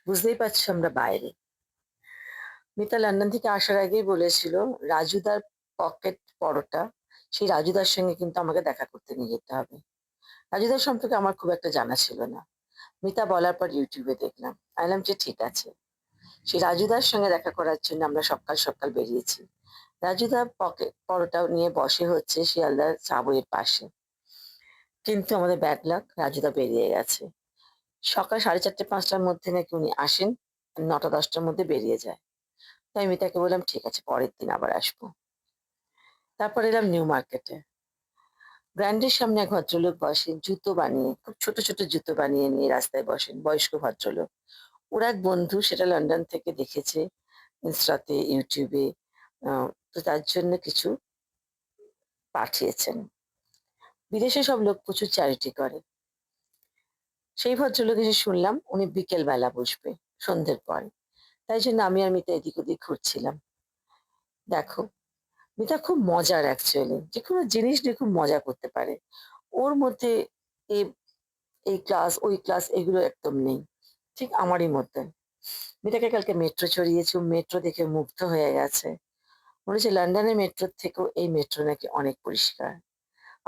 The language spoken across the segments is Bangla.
বুঝতেই পারছো আমরা বাইরে। মিতা লন্ডন থেকে আসার আগেই বলেছিল রাজুদার পকেট পরোটা, সেই রাজুদার সঙ্গে কিন্তু আমাকে দেখা করতে নিয়ে যেতে হবে। রাজুদার সম্পর্কে আমার খুব একটা জানা ছিল না। মিতা বলার পর ইউটিউবে দেখলাম। আমি বললাম যে ঠিক আছে। সেই রাজুদার সঙ্গে দেখা করার জন্য আমরা সকাল সকাল বেরিয়েছি। রাজুদা পকেট পরোটা নিয়ে বসে হচ্ছে শিয়ালদার চা বইয়ের পাশে। কিন্তু আমাদের ব্যাড লাক, রাজুদা বেরিয়ে গেছে। সকাল 4:30-5টার মধ্যে নাকি উনি আসেন, 9টা-10টার মধ্যে বেরিয়ে যায়। তাই আমি তাকে বললাম ঠিক আছে পরের দিন আবার আসবো। তারপর এলাম নিউ মার্কেটে। ব্র্যান্ডের সামনে এক ভদ্রলোক বসেন জুতো বানিয়ে, খুব ছোট ছোট জুতো বানিয়ে নিয়ে রাস্তায় বসেন, বয়স্ক ভদ্রলোক। ওর এক বন্ধু সেটা লন্ডন থেকে দেখেছে ইনস্টাতে, ইউটিউবে। তো তার জন্য কিছু পাঠিয়েছেন। বিদেশে সব লোক প্রচুর চ্যারিটি করে। সেই ভদ্রলোক এসে শুনলাম উনি বিকেল বেলা বসবে, সন্ধ্যের পর। তাই জন্য আমি আর মিতা এদিক ওদিক ঘুরছিলাম। দেখো, মিতা খুব মজার অ্যাকচুয়ালি। যেকোনো জিনিস নিয়ে খুব মজা করতে পারে। ওর মধ্যে এ এই ক্লাস, ওই ক্লাস এগুলো একদম নেই। ঠিক আমারই মতন। মিতাকে কালকে মেট্রো চড়িয়েছি, ও মেট্রো দেখে মুগ্ধ হয়ে গেছে। মনে হচ্ছে লন্ডনের মেট্রোর থেকেও এই মেট্রো নাকি অনেক পরিষ্কার।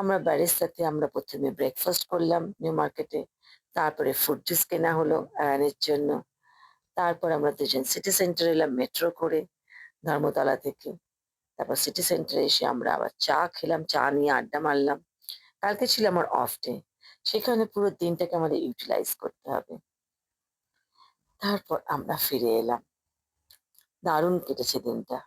আমরা ব্যারিস্টাতে আমরা ১ম এ ব্রেকফাস্ট করলাম নিউ মার্কেটে। তারপরে ফ্রুট জুস কেনা হলো আয়ানের জন্য। তারপর আমরা দুজন সিটি সেন্টার এলাম মেট্রো করে ধর্মতলা থেকে। তারপর সিটি সেন্টারে এসে আমরা আবার চা খেলাম, চা নিয়ে আড্ডা মারলাম। কালকে ছিল আমার অফ ডে। সেখানে পুরো দিনটাকে আমাদের ইউটিলাইজ করতে হবে। তারপর আমরা ফিরে এলাম। দারুণ কেটেছে দিনটা।